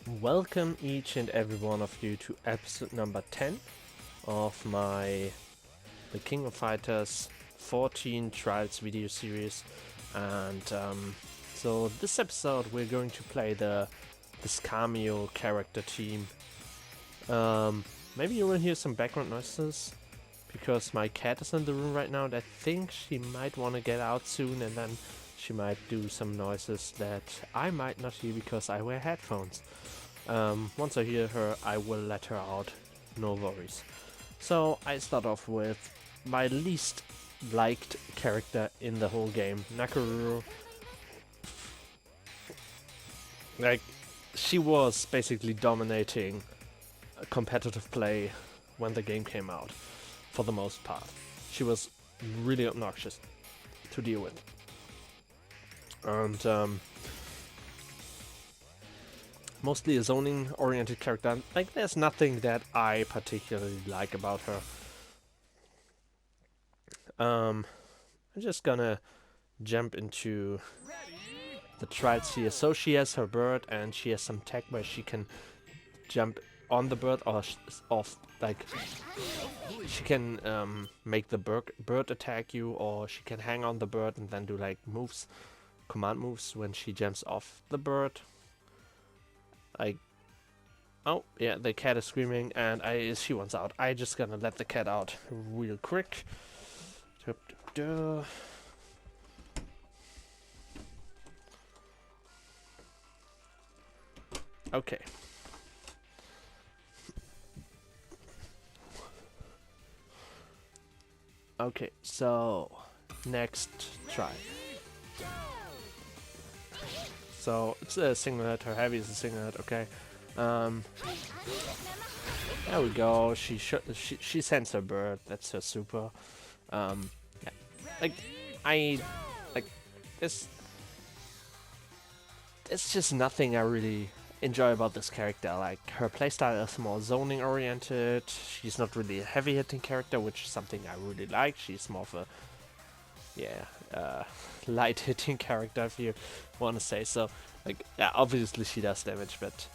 Welcome each and every one of you to episode number 10 of the King of Fighters 14 Trials video series. And so this episode we're going to play this cameo character team. Maybe you will hear some background noises because my cat is in the room right now and I think she might want to get out soon, and then she might do some noises that I might not hear because I wear headphones. Once I hear her, I will let her out, no worries. So I start off with my least liked character in the whole game, Nakuru. Like, she was basically dominating competitive play when the game came out, for the most part. She was really obnoxious to deal with. And mostly a zoning oriented character. Like, there's nothing that I particularly like about her. I'm just gonna jump into the trials here. So she has her bird and she has some tech where she can jump on the bird or off, like she can make the bird attack you, or she can hang on the bird and then do like moves, command moves when she jumps off the bird. Like, oh yeah, the cat is screaming and she wants out. I just gonna let the cat out real quick. Okay. Okay, so next try. So it's a single hit, her heavy is a single hit, okay. There we go, she sends her bird, that's her super. Yeah. There's just nothing I really enjoy about this character. Like, her playstyle is more zoning oriented, she's not really a heavy hitting character, which is something I really like. She's more of a, light hitting character, if you want to say so. Like, yeah, obviously she does damage, but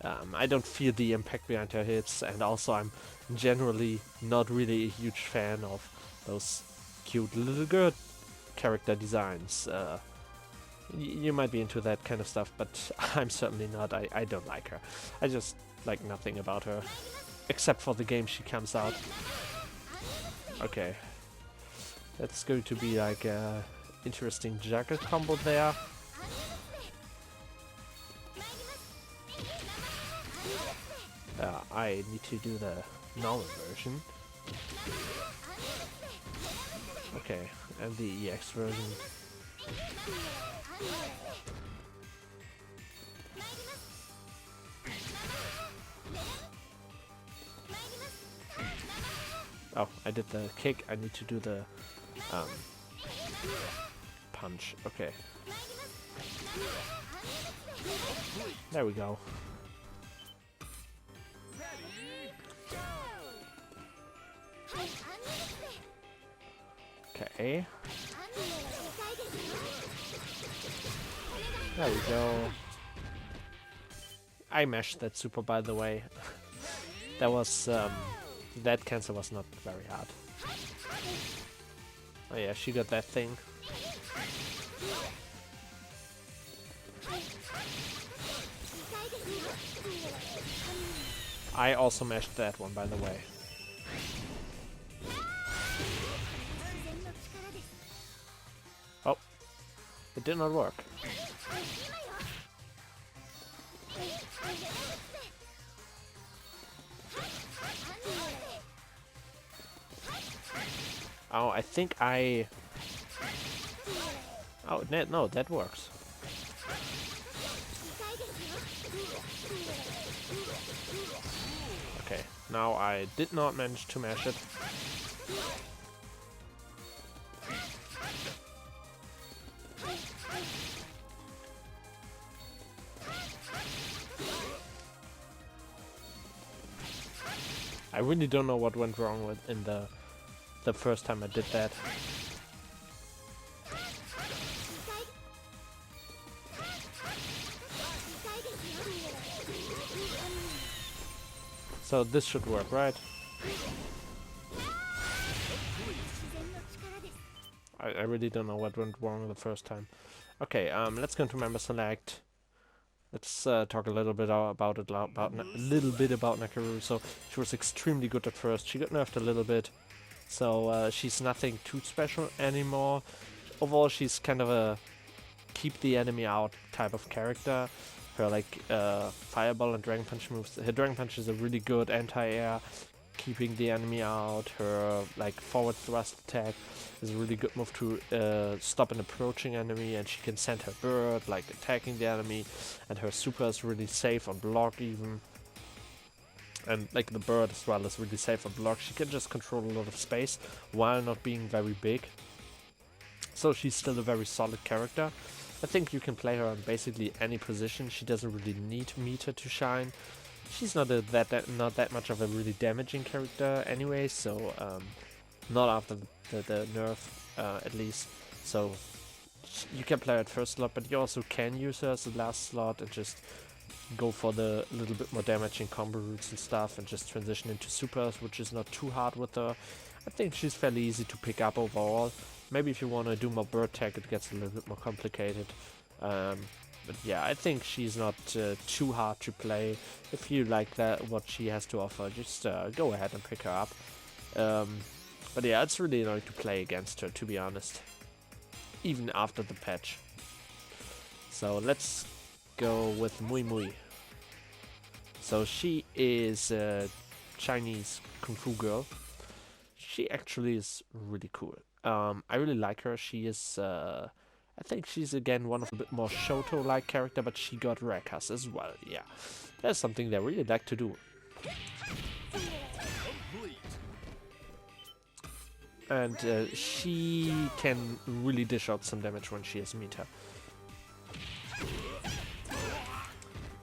I don't feel the impact behind her hits, and also I'm generally not really a huge fan of those cute little girl character designs. You might be into that kind of stuff, but I'm certainly not. I don't like her. I just like nothing about her, except for the game she comes out. Okay. That's going to be like a interesting juggle combo there. I need to do the normal version. Okay, and the EX version. Oh, I did the kick, I need to do the punch. Okay. There we go. Okay. There we go. I mashed that super, by the way. That was that cancel was not very hard. Oh yeah, she got that thing. I also mashed that one, by the way. Oh, it did not work. Oh, I think I... Oh, no, that works. Okay, now I did not manage to mash it. I really don't know what went wrong with in the first time I did that. So this should work, right? I really don't know what went wrong the first time. Okay, let's go into member select. Let's talk a little bit about Nakuru. So she was extremely good at first. She got nerfed a little bit, so she's nothing too special anymore. Overall, she's kind of a keep the enemy out type of character. Her like fireball and dragon punch moves. Her dragon punch is a really good anti-air, keeping the enemy out. Her like forward thrust attack is a really good move to stop an approaching enemy, and she can send her bird like attacking the enemy. And her super is really safe on block even. And like the bird as well is really safe on block. She can just control a lot of space while not being very big. So she's still a very solid character. I think you can play her on basically any position. She doesn't really need meter to shine. She's not not that much of a really damaging character anyway, so not after the nerf at least. So you can play her at first slot, but you also can use her as the last slot and just go for the little bit more damaging combo routes and stuff, and just transition into supers, which is not too hard with her. I think she's fairly easy to pick up overall. Maybe if you want to do more bird tech, it gets a little bit more complicated. But yeah, I think she's not too hard to play. If you like what she has to offer, just go ahead and pick her up. But yeah, it's really annoying to play against her, to be honest. Even after the patch. So let's go with MooMoo. So she is a Chinese Kung Fu girl. She actually is really cool. I really like her. She is, I think she's again one of a bit more Shoto-like character, but she got Rakas as well. Yeah, that's something they really like to do. And she can really dish out some damage when she has meter.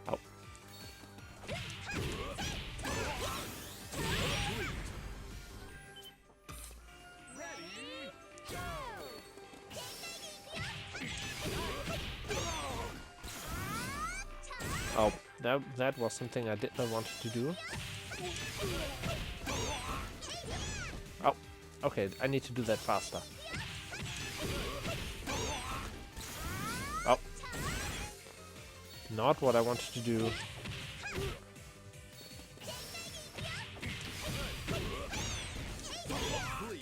Oh. Oh, that was something I did not want to do. Oh, okay, I need to do that faster. Oh, not what I wanted to do.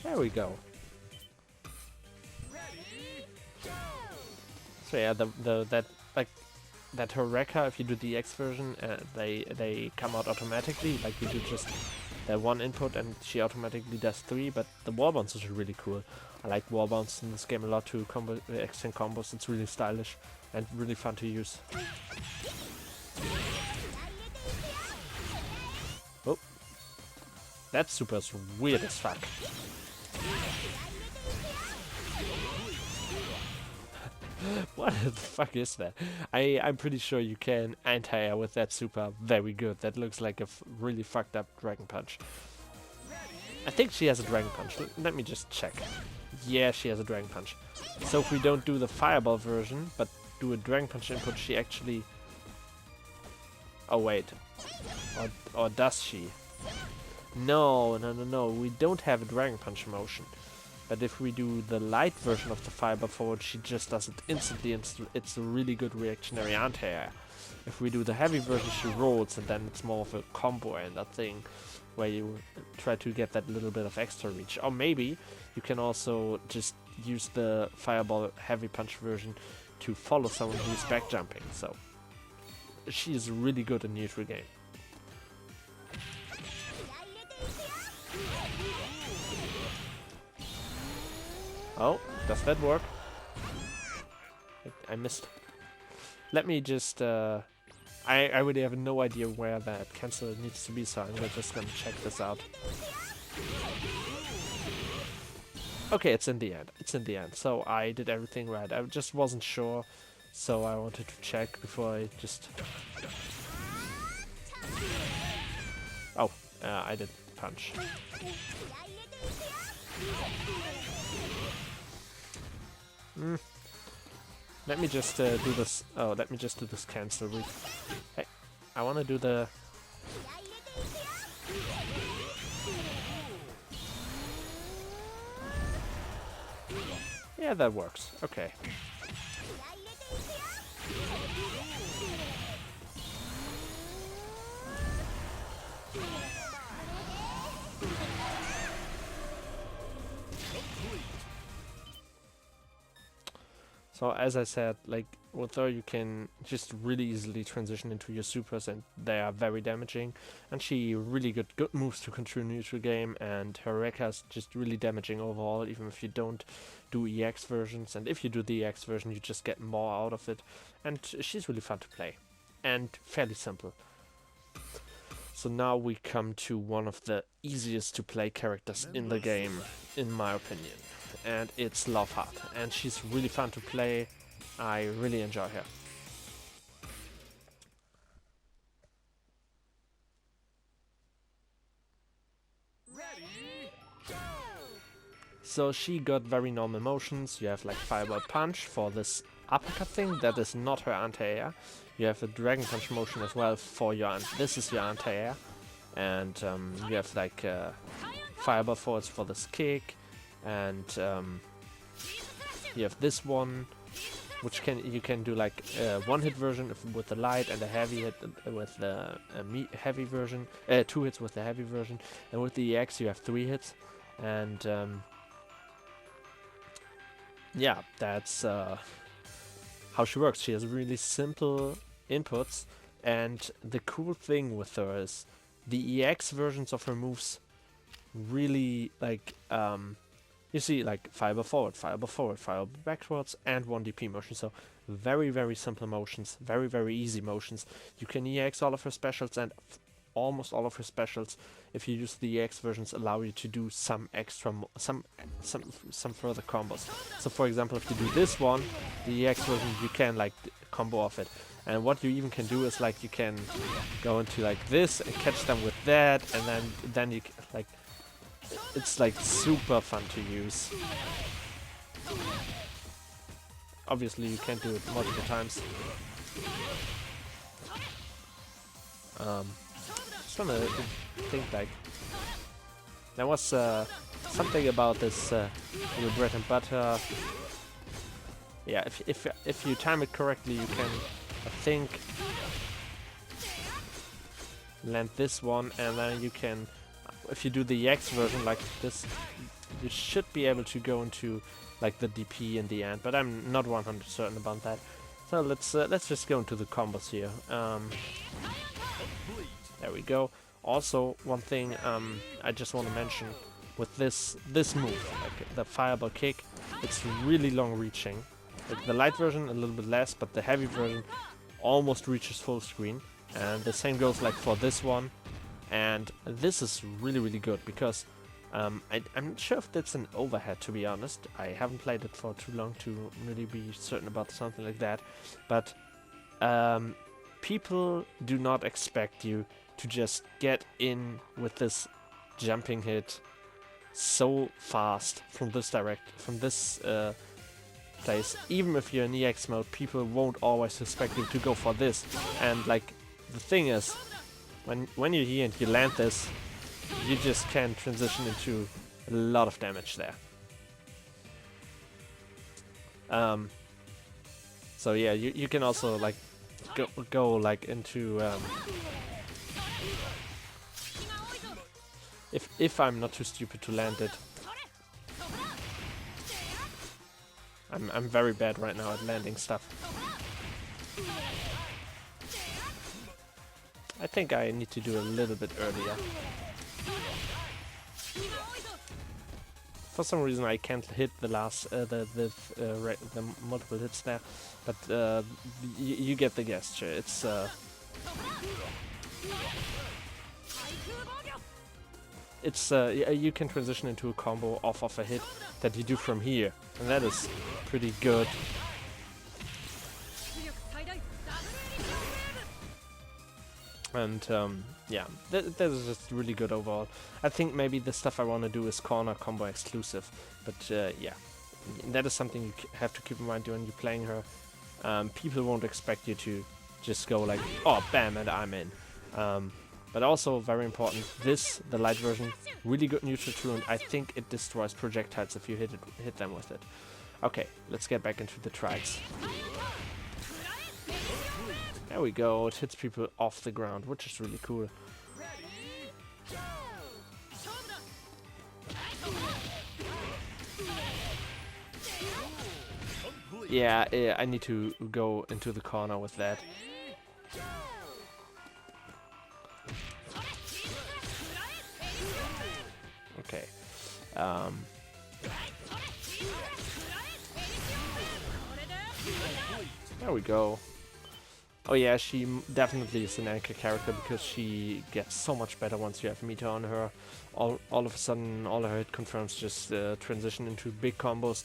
There we go. So yeah, that her Rekka, if you do the X version, they come out automatically. Like you do just one input and she automatically does 3. But the wall bounce is really cool. I like wall bounce in this game a lot to extend combos. It's really stylish and really fun to use. Oh, that super is weird as fuck. What the fuck is that? I'm pretty sure you can anti-air with that super very good. That looks like a really fucked up Dragon Punch. I think she has a Dragon Punch. Let me just check. Yeah, she has a Dragon Punch. So if we don't do the Fireball version, but do a Dragon Punch input, she actually... Oh wait. Or does she? No, we don't have a Dragon Punch motion. But if we do the light version of the Fireball forward, she just does it instantly, and it's a really good reactionary anti-air. If we do the heavy version, she rolls, and then it's more of a combo and that thing where you try to get that little bit of extra reach. Or maybe you can also just use the Fireball heavy punch version to follow someone who's back jumping. So she is really good in neutral game. Oh, does that work? I missed. Let me just, I really have no idea where that cancel needs to be, so I'm just gonna check this out. Okay, it's in the end. It's in the end. So I did everything right. I just wasn't sure, so I wanted to check before I just... Oh, I did punch. Let me just do this. Oh, let me just do this cancel. Hey, I want to do the... Yeah, that works. Okay. So as I said, like with her you can just really easily transition into your supers and they are very damaging. And she really good moves to control neutral game, and her Rekka is just really damaging overall, even if you don't do EX versions. And if you do the EX version you just get more out of it. And she's really fun to play. And fairly simple. So now we come to one of the easiest to play characters in the game, in my opinion. And it's Loveheart, and she's really fun to play. I really enjoy her. Ready, go! So she got very normal motions. You have like Fireball Punch for this uppercut thing, that is not her anti-air. You have a Dragon Punch motion as well for your this is your anti-air. And you have like Fireball forwards for this kick, and you have this one, which you can do like a one-hit version with the light and a heavy hit with the heavy version. 2 hits with the heavy version, and with the EX you have 3 hits. And yeah, that's how she works. She has really simple inputs, and the cool thing with her is the EX versions of her moves really like you see like fireball forward, fireball backwards, and 1 DP motion. So very, very simple motions, very, very easy motions. You can EX all of her specials, and almost all of her specials, if you use the EX versions, allow you to do some extra, some further combos. So for example, if you do this one, the EX version, you can like combo off it. And what you even can do is like you can go into like this and catch them with that, and then you like. It's like super fun to use. Obviously you can't do it multiple times. Just wanna think like there was something about this your bread and butter. Yeah, if you time it correctly, you can, I think, land this one, and then you can, if you do the EX version like this, you should be able to go into like the DP in the end, but I'm not 100% certain about that. So let's just go into the combos here. There we go. Also, one thing I just want to mention with this move, like the fireball kick, it's really long reaching. Like the light version a little bit less, but the heavy version almost reaches full screen. And the same goes like for this one. And this is really, really good because I'm not sure if that's an overhead, to be honest. I haven't played it for too long to really be certain about something like that. But people do not expect you to just get in with this jumping hit so fast from this place. Even if you're in EX mode, people won't always expect you to go for this. And like the thing is, when you're here and you land this, you just can transition into a lot of damage there. So yeah, you can also like go like into if I'm not too stupid to land it. I'm very bad right now at landing stuff. I think I need to do a little bit earlier. For some reason I can't hit the last the multiple hits there, but you get the gesture. It's you can transition into a combo off of a hit that you do from here, and that is pretty good. And yeah, that is just really good overall. I think maybe the stuff I want to do is corner combo exclusive, but yeah, that is something you have to keep in mind when you're playing her. People won't expect you to just go like, oh, bam, and I'm in. But also very important, this, the light version, really good neutral too, and I think it destroys projectiles if you hit them with it. Okay, let's get back into the trials. There we go, it hits people off the ground, which is really cool. Yeah, I need to go into the corner with that. Okay. There we go. Oh yeah, she definitely is an anchor character because she gets so much better once you have meter on her. All of a sudden, all her hit confirms just transition into big combos,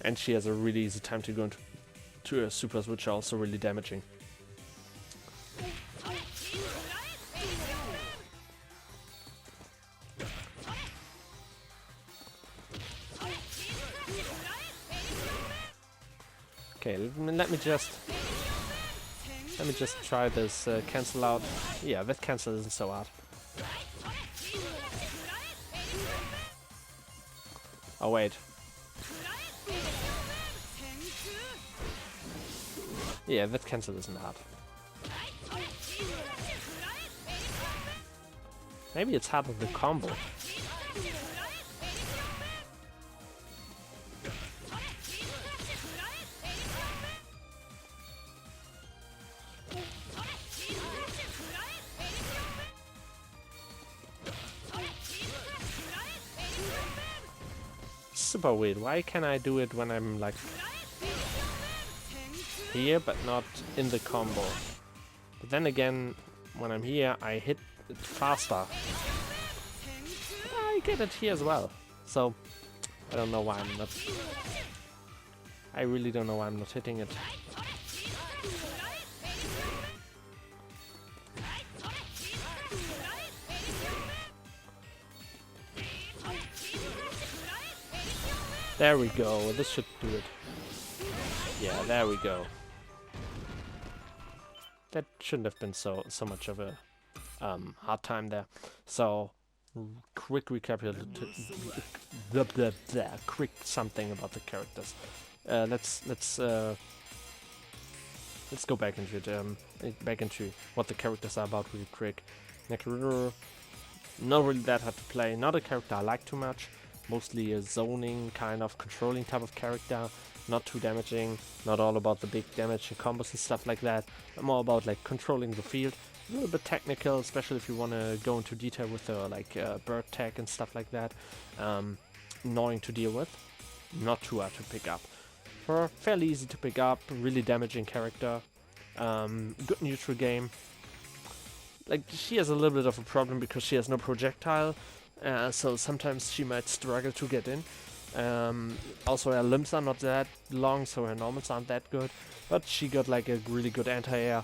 and she has a really easy time to go into her supers, which are also really damaging. Okay, let me just try this cancel out. Yeah, that cancel isn't so hard. Oh wait. Yeah, that cancel isn't hard. Maybe it's hard with the combo. Super weird. Why can I do it when I'm like here but not in the combo? But then again, when I'm here I hit it faster. But I get it here as well. So I don't know why I'm not. I really don't know why I'm not hitting it. There we go, this should do it. Yeah, there we go. That shouldn't have been so much of a hard time there. So, quick quick something about the characters. Let's go back into it. Back into what the characters are about really quick. Nakuru, not really that hard to play. Not a character I like too much. Mostly a zoning, kind of controlling type of character, not too damaging, not all about the big damage and combos and stuff like that, but more about like controlling the field, a little bit technical, especially if you want to go into detail with like bird tech and stuff like that, annoying to deal with, not too hard to pick up. Her fairly easy to pick up, really damaging character, good neutral game. Like she has a little bit of a problem because she has no projectile. So sometimes she might struggle to get in. Also her limbs are not that long, so her normals aren't that good. But she got like a really good anti-air.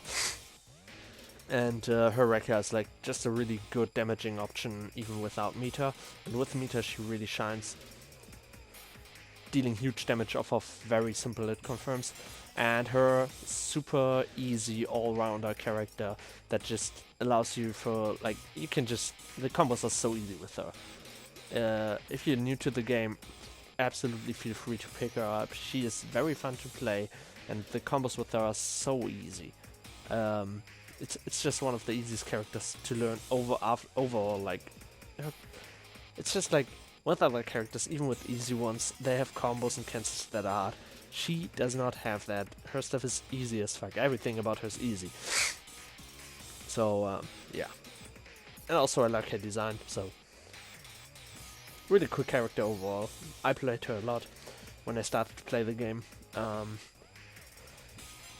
And her Rekka is like just a really good damaging option even without meter. And with meter she really shines. Dealing huge damage off of very simple hit confirms. And her super easy all-rounder character that just allows you for, like, you can just, the combos are so easy with her. If you're new to the game, absolutely feel free to pick her up. She is very fun to play, and the combos with her are so easy. It's just one of the easiest characters to learn overall, like, it's just like, with other characters, even with easy ones, they have combos and cancels that are hard. She does not have that. Her stuff is easy as fuck. Everything about her is easy. So, yeah. And also I like her design, so. Really cool character overall. I played her a lot when I started to play the game.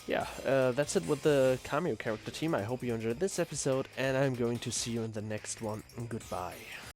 Yeah, that's it with the cameo character team. I hope you enjoyed this episode, and I'm going to see you in the next one. Goodbye.